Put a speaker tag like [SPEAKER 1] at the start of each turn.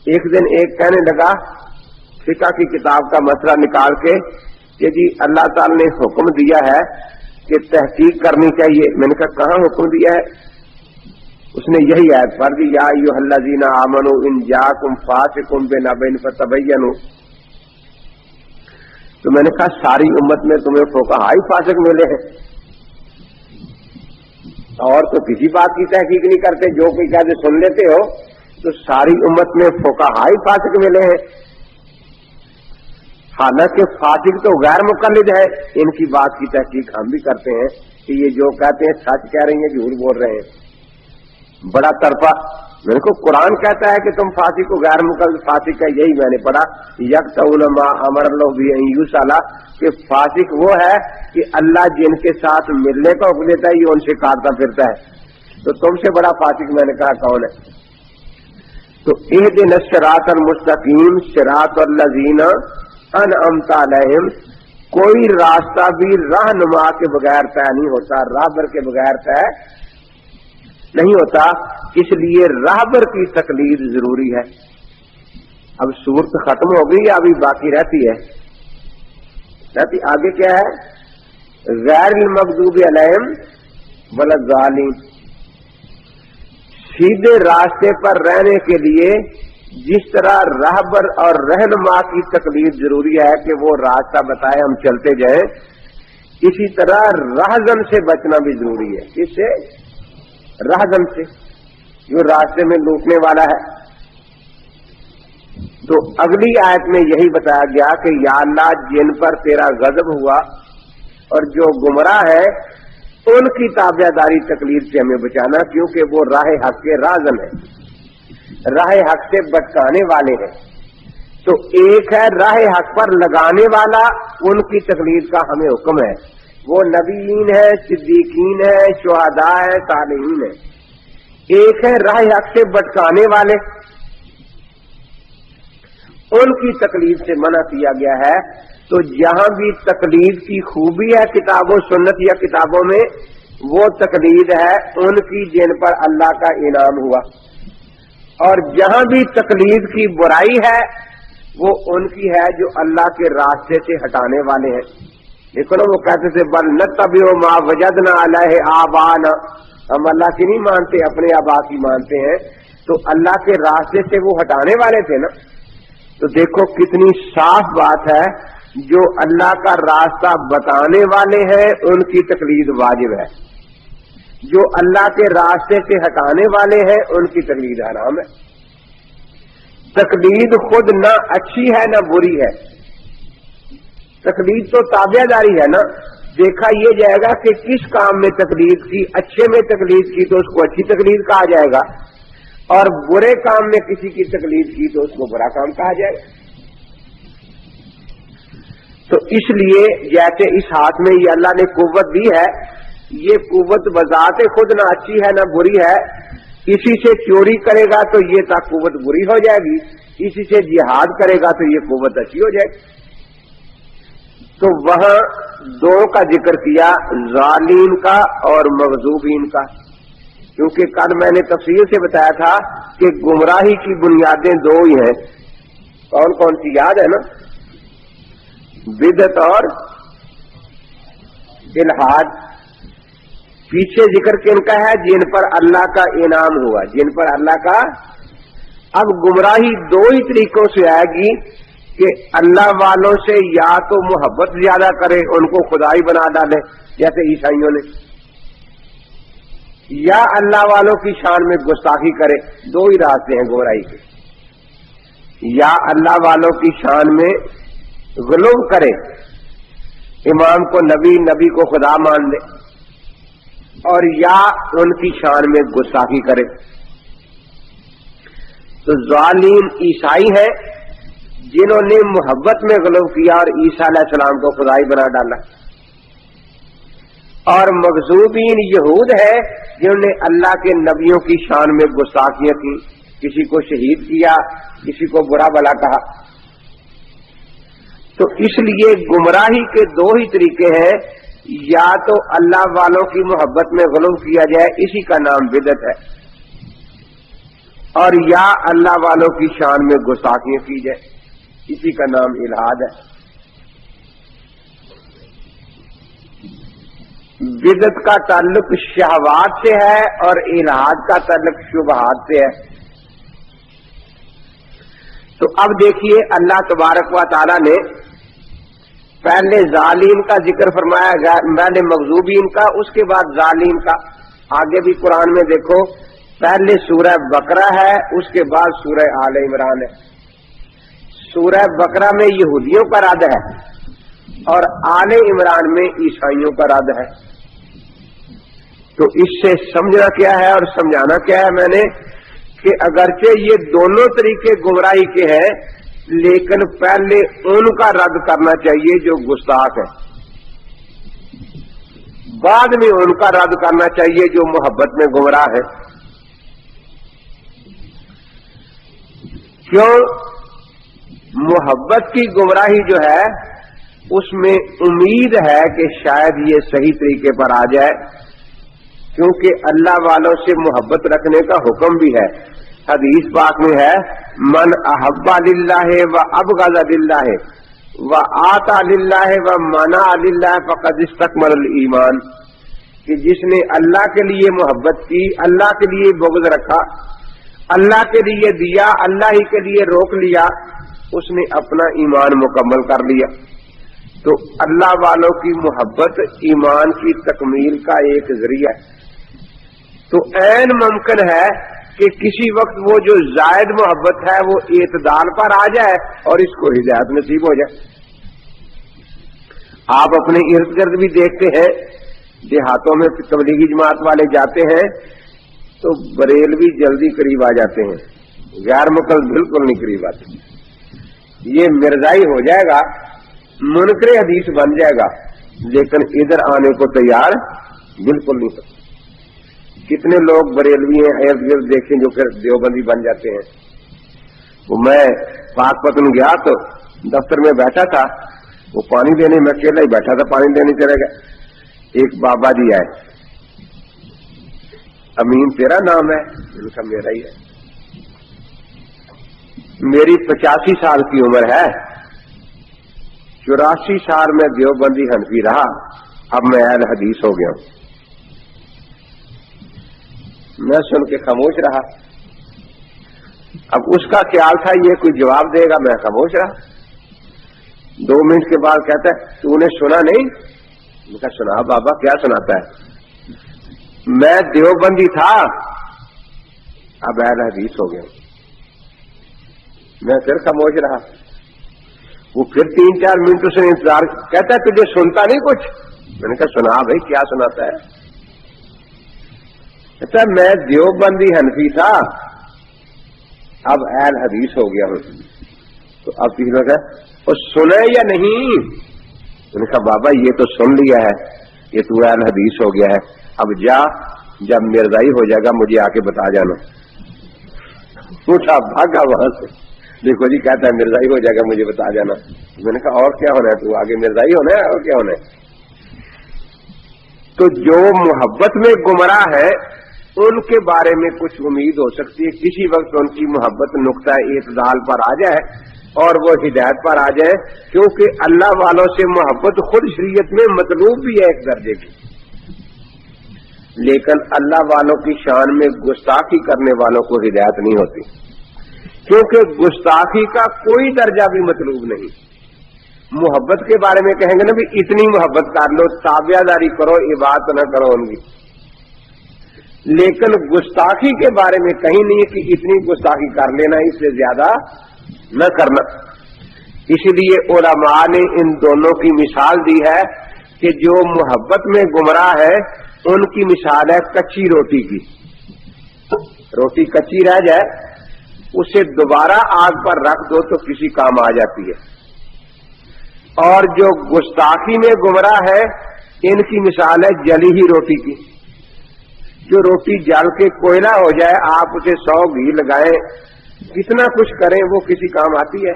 [SPEAKER 1] ایک دن ایک کہنے لگا فقہ کی کتاب کا مسئلہ نکال کے کہ جی اللہ تعالی نے حکم دیا ہے کہ تحقیق کرنی چاہیے. میں نے کہا کہاں حکم دیا ہے؟ اس نے یہی آیت پڑھ دی یا ایھا الذین آمنوا ان جاءکم فاسق بنبأ فتبینوا. تو میں نے کہا ساری امت میں تمہیں فقہاء فاسق ملے ہیں اور تو کسی بات کی تحقیق نہیں کرتے, جو کوئی کہتے سن لیتے ہو. تو ساری امت میں فقہاء فاسق ملے ہیں, حالانکہ فاسق تو غیر مقلد ہے. ان کی بات کی تحقیق ہم بھی کرتے ہیں کہ یہ جو کہتے ہیں سچ کہہ رہی ہیں جھوٹ بول رہے ہیں. بڑا ترپا. میرے کو قرآن کہتا ہے کہ تم فاسق کو غیر مقلد فاسق ہے. یہی میں نے پڑھا یقطعون ما امر اللہ بہ ان یوصل, کہ فاسق وہ ہے کہ اللہ جن کے ساتھ ملنے کا حکم دیتا ہے یہ ان سے کاٹتا پھرتا ہے. تو تم سے بڑا فاسق میں نے کہا کون ہے؟ تو اہدنا الصراط المستقیم صراط الذین انعمت علیہم. کوئی راستہ بھی رہنما کے بغیر طے نہیں ہوتا, راہبر کے بغیر طے نہیں ہوتا. اس لیے راہبر کی تقلید ضروری ہے. اب صورت ختم ہو گئی, ابھی باقی رہتی ہے. آگے کیا ہے؟ غیر المغضوب علیہم ولا الضالین. سیدھے راستے پر رہنے کے لیے جس طرح راہبر اور رہنما کی تقلید ضروری ہے کہ وہ راستہ بتائے ہم چلتے جائیں, اسی طرح راہزن سے بچنا بھی ضروری ہے. اس سے راہزن سے جو راستے میں لوٹنے والا ہے. تو اگلی آیت میں یہی بتایا گیا کہ یا اللہ جن پر تیرا غضب ہوا اور جو گمراہ ہے ان کی تابع داری تقلید سے ہمیں بچانا, کیونکہ وہ راہ حق کے راہزن ہے, راہ حق سے بھٹکانے والے ہیں. تو ایک ہے راہ حق پر لگانے والا, ان کی تقلید کا ہمیں حکم ہے. وہ نبیین ہے, صدیقین ہے, شہداء ہے, صالحین ہے. ایک ہے راہ حق سے بھٹکانے والے, ان کی تقلید سے منع کیا گیا ہے. تو جہاں بھی تقلید کی خوبی ہے کتاب و سنت یا کتابوں میں, وہ تقلید ہے ان کی جن پر اللہ کا انعام ہوا. اور جہاں بھی تقلید کی برائی ہے وہ ان کی ہے جو اللہ کے راستے سے ہٹانے والے ہیں. دیکھو نا, وہ کہتے تھے بل نتبع ما وجدنا علیہ آبانا, ہم اللہ کی نہیں مانتے اپنے آبا کی مانتے ہیں. تو اللہ کے راستے سے وہ ہٹانے والے تھے نا. تو دیکھو کتنی صاف بات ہے, جو اللہ کا راستہ بتانے والے ہیں ان کی تقلید واجب ہے, جو اللہ کے راستے سے ہٹانے والے ہیں ان کی تقلید حرام ہے. تقلید خود نہ اچھی ہے نہ بری ہے, تقلید تو تابع داری ہے نا. دیکھا یہ جائے گا کہ کس کام میں تقلید کی, اچھے میں تقلید کی تو اس کو اچھی تقلید کہا جائے گا, اور برے کام میں کسی کی تقلید کی تو اس کو برا کام کہا جائے گا. تو اس لیے جیسے اس ہاتھ میں یہ اللہ نے قوت دی ہے, یہ قوت بذات خود نہ اچھی ہے نہ بری ہے. اسی سے چوری کرے گا تو یہ تا قوت بری ہو جائے گی, اسی سے جہاد کرے گا تو یہ قوت اچھی ہو جائے گی. تو وہاں دو کا ذکر کیا, ظالین کا اور مغضوبین کا, کیونکہ کل میں نے تفصیل سے بتایا تھا کہ گمراہی کی بنیادیں دو ہی ہیں. کون کون سی یاد ہے نا؟ بدعت اور الحاد. پیچھے ذکر کن کا ہے؟ جن پر اللہ کا انعام ہوا, جن پر اللہ کا. اب گمراہی دو ہی طریقوں سے آئے گی کہ اللہ والوں سے یا تو محبت زیادہ کرے, ان کو خدائی بنا ڈالے جیسے عیسائیوں نے, یا اللہ والوں کی شان میں گستاخی کرے. دو ہی راستے ہیں گمراہی کے, یا اللہ والوں کی شان میں غلو کرے, امام کو نبی, نبی کو خدا مان لے, اور یا ان کی شان میں گستاخی کرے. تو ظالم عیسائی ہیں جنہوں نے محبت میں غلو کیا اور عیسیٰ علیہ السلام کو خدائی بنا ڈالا, اور مغضوبین یہود ہے جنہوں نے اللہ کے نبیوں کی شان میں گستاخیاں کی, کسی کو شہید کیا, کسی کو برا بھلا کہا. تو اس لیے گمراہی کے دو ہی طریقے ہیں, یا تو اللہ والوں کی محبت میں غلو کیا جائے, اسی کا نام بدعت ہے, اور یا اللہ والوں کی شان میں گستاخیاں کی جائے، اسی کا نام الحاد ہے۔ بدعت کا تعلق شہوات سے ہے اور الحاد کا تعلق شبہات سے ہے۔ تو اب دیکھیے اللہ تبارک و تعالی نے پہلے ظالمین کا ذکر فرمایا، پہلے مغضوبین کا، اس کے بعد ظالمین کا۔ آگے بھی قرآن میں دیکھو، پہلے سورہ بقرہ ہے، اس کے بعد سورہ آل عمران ہے۔ سورہ بقرہ میں یہودیوں کا رد ہے اور آل عمران میں عیسائیوں کا رد ہے۔ تو اس سے سمجھنا کیا ہے اور سمجھانا کیا ہے میں نے کہ اگرچہ یہ دونوں طریقے گمراہی کے ہیں، لیکن پہلے ان کا رد کرنا چاہیے جو گستاخ ہے، بعد میں ان کا رد کرنا چاہیے جو محبت میں گمراہ ہے۔ کیوں؟ محبت کی گمراہی جو ہے اس میں امید ہے کہ شاید یہ صحیح طریقے پر آ جائے، کیونکہ اللہ والوں سے محبت رکھنے کا حکم بھی ہے۔ حدیث پاک میں ہے، من احب للہ و ابغض للہ و آتا للہ و منع للہ فقد استکمل الایمان، کہ جس نے اللہ کے لیے محبت کی، اللہ کے لیے بغض رکھا، اللہ کے لیے دیا، اللہ ہی کے لیے روک لیا، اس نے اپنا ایمان مکمل کر لیا۔ تو اللہ والوں کی محبت ایمان کی تکمیل کا ایک ذریعہ ہے۔ تو عین ممکن ہے کہ کسی وقت وہ جو زائد محبت ہے وہ اعتدال پر آ جائے اور اس کو ہدایت نصیب ہو جائے۔ آپ اپنے ارد گرد بھی دیکھتے ہیں، دیہاتوں میں تبلیغی جماعت والے جاتے ہیں تو بریلوی جلدی قریب آ جاتے ہیں، غیر مقلد بالکل نہیں قریب آتے۔ یہ مرزائی ہو جائے گا، منکر حدیث بن جائے گا، لیکن ادھر آنے کو تیار بالکل نہیں ہوتا۔ کتنے لوگ بریلوی ہیں ارد گرد دیکھیں جو پھر دیوبندی بن جاتے ہیں۔ وہ میں پاک پتن گیا تو دفتر میں بیٹھا تھا، وہ پانی دینے میں اکیلا ہی بیٹھا تھا، پانی دینے چلے گئے، ایک بابا جی آئے، امین تیرا نام ہے؟ ان کا میرا ہی ہے۔ میری 85 سال کی عمر ہے، 84 سال میں دیوبندی حنفی رہا، اب میں اہل حدیث ہو گیا ہوں۔ میں سن کے خاموش رہا۔ اب اس کا خیال تھا یہ کوئی جواب دے گا، میں خاموش رہا۔ 2 منٹ کے بعد کہتا ہے تو نے سنا نہیں؟ میں کہا سنا بابا، کیا سناتا ہے؟ میں دیوبندی تھا، اب اہل حدیث ہو گیا۔ میں پھر خاموش رہا۔ وہ پھر 3-4 منٹ سے انتظار، کہتا ہے تجھے سنتا نہیں کچھ؟ میں نے کہا سنا بھائی، کیا سناتا ہے؟ کہتا ہے میں دیوبندی حنفی تھا، اب اہل حدیث ہو گیا ہوں۔ تو اب کسی نے کہا وہ سنے یا نہیں؟ میں نے کہا بابا یہ تو سن لیا ہے، یہ تو اہل حدیث ہو گیا ہے، اب جا، جب مرزائی ہو جائے گا مجھے آ کے بتا جانا۔ اٹھا بھاگا وہاں سے، دیکھو جی کہتا ہے مرزائی ہو جائے گا مجھے بتا جانا۔ میں نے کہا اور کیا ہونا ہے، تو آگے مرزائی ہونا ہے اور کیا ہونا ہے؟ تو جو محبت میں گمراہ ہے ان کے بارے میں کچھ امید ہو سکتی ہے، کسی وقت ان کی محبت نقطہ اعتدال پر آ جائے اور وہ ہدایت پر آ جائے، کیونکہ اللہ والوں سے محبت خود شریعت میں مطلوب بھی ہے ایک درجے کی، لیکن اللہ والوں کی شان میں گستاخی کرنے والوں کو ہدایت نہیں ہوتی، کیونکہ گستاخی کا کوئی درجہ بھی مطلوب نہیں۔ محبت کے بارے میں کہیں گے نا بھی اتنی محبت کر لو، تابعہ داری کرو، عبادت نہ کرو ان کی، لیکن گستاخی کے بارے میں کہیں نہیں کہ اتنی گستاخی کر لینا، اس سے زیادہ نہ کرنا۔ اسی لیے علماء نے ان دونوں کی مثال دی ہے کہ جو محبت میں گمراہ ہے ان کی مثال ہے کچی روٹی کی۔ روٹی کچی رہ جائے، اسے دوبارہ آگ پر رکھ دو تو کسی کام آ جاتی ہے، اور جو گستاخی میں گمراہ ہے ان کی مثال ہے جلی ہی روٹی کی۔ جو روٹی جل کے کوئلہ ہو جائے، آپ اسے 100 گھی لگائیں، کتنا کچھ کریں، وہ کسی کام آتی ہے؟